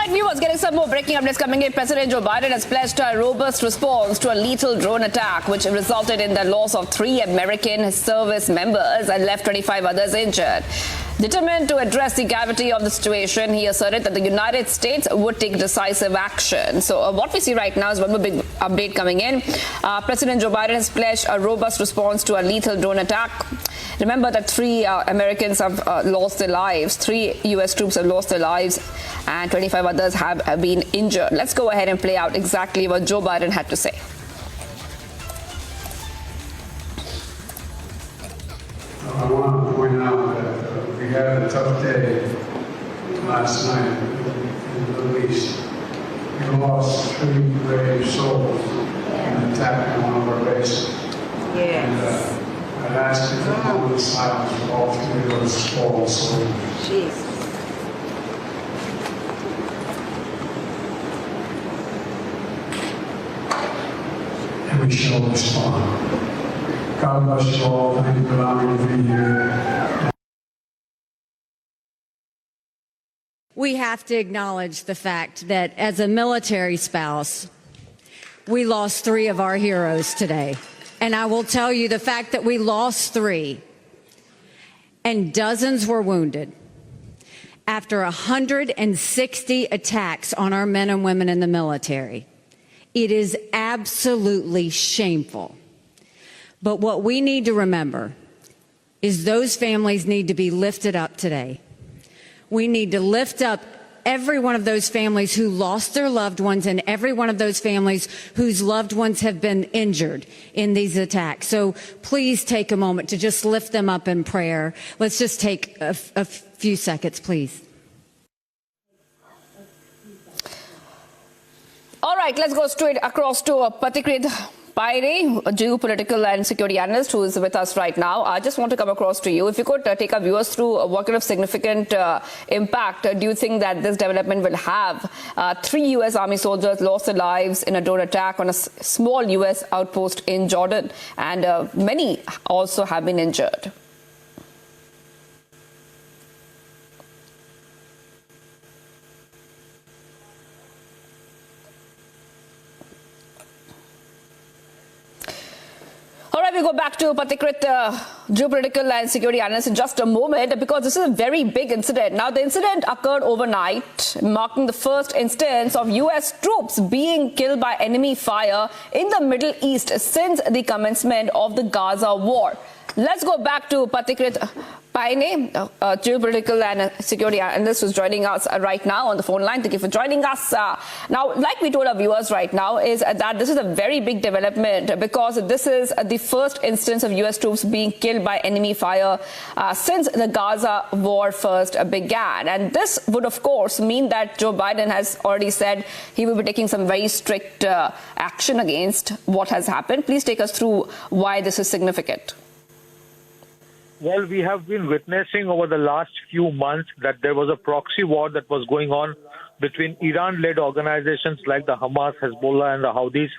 right, viewers, getting some more breaking updates coming in. President Joe Biden has pledged a robust response to a lethal drone attack, which resulted in the loss of 3 American service members and left 25 others injured. Determined to address the gravity of the situation, he asserted that the United States would take decisive action. So what we see right now is one more big update coming in. President Joe Biden has pledged a robust response to a lethal drone attack. Remember that 3 Americans have lost their lives, 3 U.S. troops have lost their lives, and 25 others have been injured. Let's go ahead and play out exactly what Joe Biden had to say. I want to point out that we had a tough day last night in the Middle East. We lost 3 brave souls in an attack on one of our bases. And I'd ask you for a moment of silence for all 3 of those fallen soldiers. Jesus. And we shall respond. God bless you all. Thank you for allowing me to be here. We have to acknowledge the fact that as a military spouse, we lost 3 of our heroes today. And I will tell you, the fact that we lost 3 and dozens were wounded after 160 attacks on our men and women in the military, it is absolutely shameful. But what we need to remember is those families need to be lifted up today. We need to lift up every one of those families who lost their loved ones and every one of those families whose loved ones have been injured in these attacks. So please take a moment to just lift them up in prayer. Let's just take a few seconds, please. All right, let's go straight across to Patikrit Paire, a geopolitical and security analyst who is with us right now. I just want to come across to you. If you could take our viewers through what kind of significant impact do you think that this development will have? 3 U.S. Army soldiers lost their lives in a drone attack on a small U.S. outpost in Jordan, and many also have been injured. All right, we go back to Patikrit, geopolitical and security analyst, in just a moment, because this is a very big incident. Now, the incident occurred overnight, marking the first instance of U.S. troops being killed by enemy fire in the Middle East since the commencement of the Gaza war. Let's go back to Patikrit Paine, geopolitical and security analyst, who's joining us right now on the phone line. Thank you for joining us. Now, like we told our viewers right now, is that this is a very big development because this is the first instance of U.S. troops being killed by enemy fire since the Gaza war first began. And this would, of course, mean that Joe Biden has already said he will be taking some very strict action against what has happened. Please take us through why this is significant. Well, we have been witnessing over the last few months that there was a proxy war that was going on between Iran-led organizations like the Hamas, Hezbollah, and the Houthis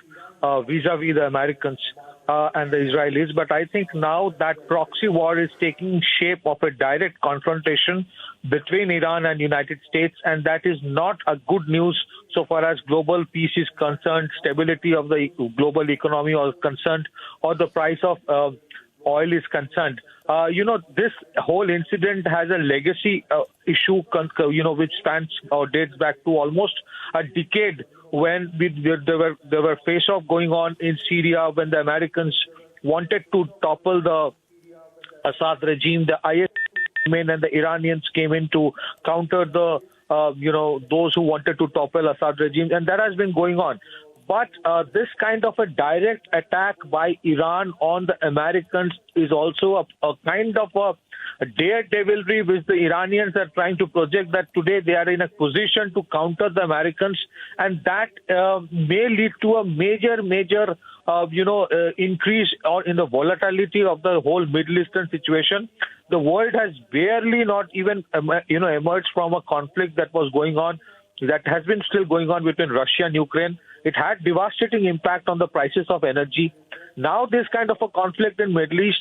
vis-a-vis the Americans and the Israelis. But I think now that proxy war is taking shape of a direct confrontation between Iran and United States, and that is not a good news so far as global peace is concerned, stability of the global economy is concerned, or the price of oil is concerned. This whole incident has a legacy issue, which spans or dates back to almost a decade when there were face-off going on in Syria when the Americans wanted to topple the Assad regime. The IS and the Iranians came in to counter the, those who wanted to topple Assad regime, and that has been going on. But this kind of a direct attack by Iran on the Americans is also a kind of a daredevilry which the Iranians are trying to project, that today they are in a position to counter the Americans, and that may lead to a major increase in the volatility of the whole Middle Eastern situation. The world has barely not even emerged from a conflict that was going on, that has been still going on between Russia and Ukraine. It had devastating impact on the prices of energy. Now this kind of a conflict in Middle East,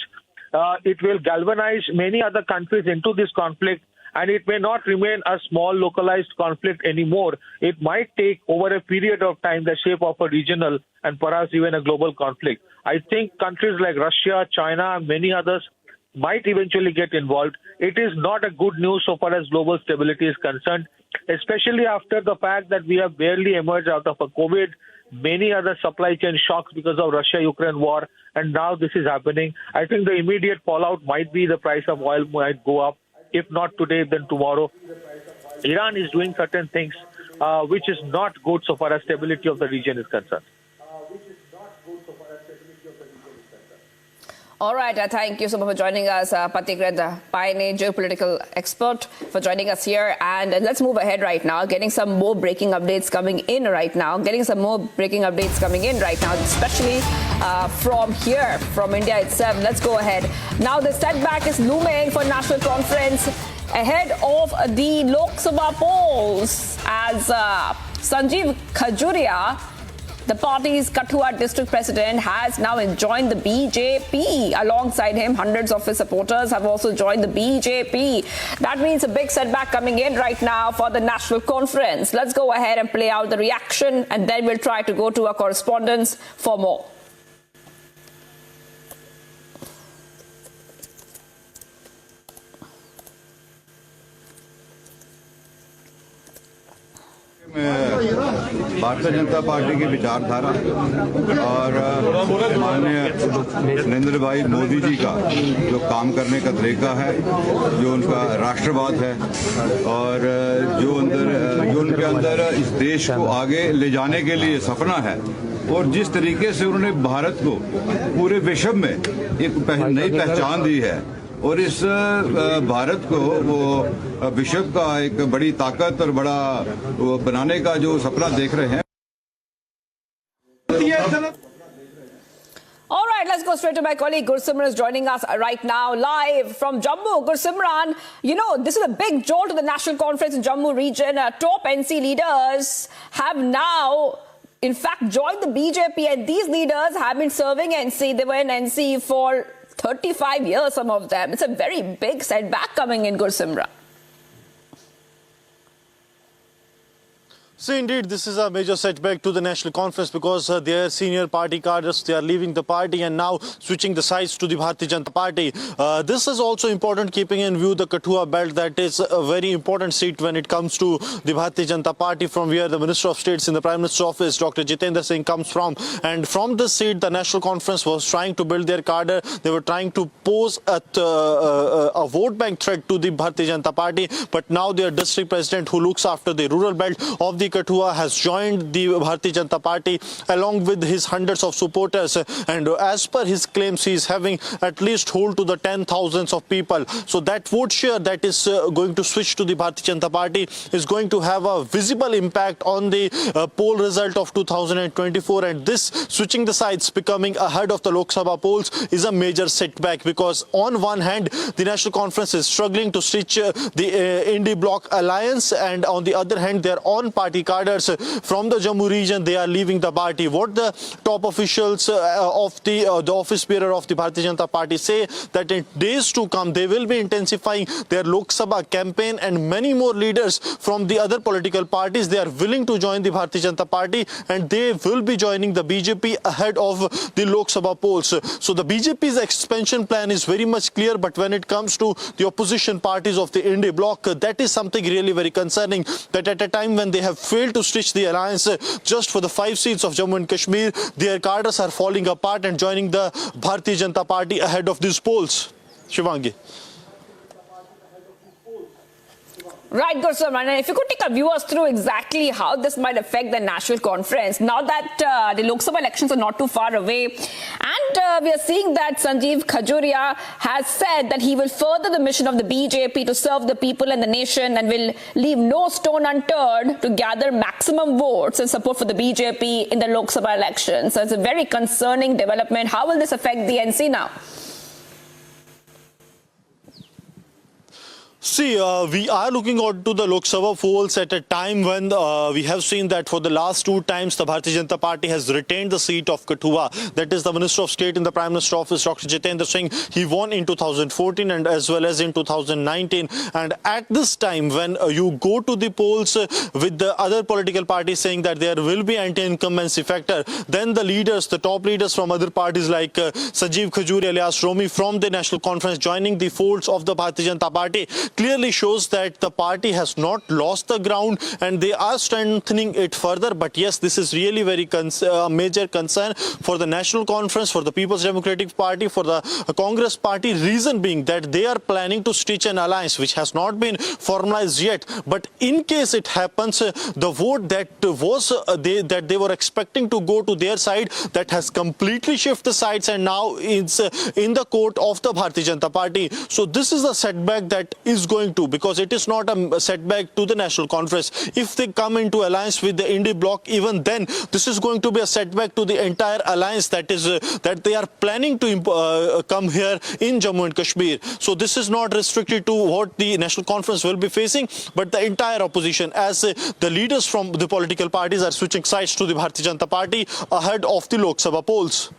it will galvanize many other countries into this conflict, and it may not remain a small localized conflict anymore. It might take over a period of time the shape of a regional and perhaps even a global conflict. I think countries like Russia, China, and many others might eventually get involved. It is not a good news so far as global stability is concerned, especially after the fact that we have barely emerged out of a COVID, many other supply chain shocks because of Russia-Ukraine war, and now this is happening. I think the immediate fallout might be the price of oil might go up, if not today, then tomorrow. Iran is doing certain things which is not good so far as stability of the region is concerned. All right, thank you so much for joining us, Patikrit, pioneer geopolitical expert, for joining us here. And let's move ahead right now, getting some more breaking updates coming in right now, especially from here, from India itself. Let's go ahead. Now, the setback is looming for National Conference ahead of the Lok Sabha polls as Sanjeev Khajuria, the party's Kathua district president, has now joined the BJP. Alongside him, hundreds of his supporters have also joined the BJP. That means a big setback coming in right now for the National Conference. Let's go ahead and play out the reaction, and then we'll try to go to our correspondents for more. Bharatiya Janata party की विचारधारा और माननीय नरेंद्र भाई मोदी जी का जो काम करने का तरीका है, जो उनका राष्ट्रवाद है और जो उनके अंदर इस देश को आगे ले जाने के लिए सपना है, और जिस तरीके से उन्होंने भारत को पूरे विश्व में एक नई पहचान दी है और इस भारत को वो विश्व का एक बड़ी ताकत और बड़ा बनाने का जो सपना देख रहे हैं. All right, let's go straight to my colleague Gursimran is joining us right now live from Jammu. Gursimran, you know, this is a big jolt to the National Conference in Jammu region. Top NC leaders have now, in fact, joined the BJP, and these leaders have been serving NC. They were in NC for 35 years, some of them. It's a very big setback coming in, Gursimran. So indeed, this is a major setback to the National Conference because their senior party cadres, they are leaving the party and now switching the sides to the Bharatiya Janata Party. This is also important, keeping in view the Kathua belt. That is a very important seat when it comes to the Bharatiya Janata Party, from where the Minister of States in the Prime Minister's office, Dr. Jitendra Singh, comes from. And from this seat, the National Conference was trying to build their cadre. They were trying to pose a vote bank threat to the Bharatiya Janata Party. But now their district president, who looks after the rural belt of the Kathua, has joined the Bharatiya Janata Party along with his hundreds of supporters, and as per his claims, he is having at least hold to the 10,000s of people. So that vote share that is going to switch to the Bharatiya Janata Party is going to have a visible impact on the poll result of 2024, and this switching the sides, becoming ahead of the Lok Sabha polls, is a major setback, because on one hand the National Conference is struggling to stitch the Indy Bloc alliance, and on the other hand their own party cadres from the Jammu region, they are leaving the party. What the top officials of the office bearer of the Bharatiya Janata Party say, that in days to come they will be intensifying their Lok Sabha campaign, and many more leaders from the other political parties, they are willing to join the Bharatiya Janata Party, and they will be joining the BJP ahead of the Lok Sabha polls. So the BJP's expansion plan is very much clear, but when it comes to the opposition parties of the Indy Bloc, that is something really very concerning, that at a time when they have failed to stitch the alliance just for the 5 seats of Jammu and Kashmir, their cadres are falling apart and joining the Bharatiya Janata Party ahead of these polls. Shivangi. Right, Gursimran, and if you could take our viewers through exactly how this might affect the National Conference, now that the Lok Sabha elections are not too far away, and we are seeing that Sanjeev Khajuria has said that he will further the mission of the BJP to serve the people and the nation, and will leave no stone unturned to gather maximum votes and support for the BJP in the Lok Sabha elections. So it's a very concerning development. How will this affect the NC now? See, we are looking on to the Lok Sabha polls at a time when we have seen that for the last 2 times the Bharatiya Janata Party has retained the seat of Kathua. That is the Minister of State in the Prime Minister office, Dr. Jitendra Singh. He won in 2014 and as well as in 2019. And at this time, when you go to the polls with the other political parties saying that there will be anti-incumbency factor, then the leaders, the top leaders from other parties like Sajeev Khajuri alias Romi from the National Conference joining the folds of the Bharatiya Janata Party clearly shows that the party has not lost the ground and they are strengthening it further. But yes, this is really very major concern for the National Conference, for the People's Democratic Party, for the Congress Party. Reason being that they are planning to stitch an alliance which has not been formalized yet. But in case it happens, the vote that was that they were expecting to go to their side, that has completely shifted sides and now is in the court of the Bharatiya Janata Party. So this is a setback that is going to, because it is not a setback to the National Conference. If they come into alliance with the Indie bloc, even then this is going to be a setback to the entire alliance that is that they are planning to come here in Jammu and Kashmir. So this is not restricted to what the National Conference will be facing, but the entire opposition, as the leaders from the political parties are switching sides to the Bharatiya Janata Party ahead of the Lok Sabha polls.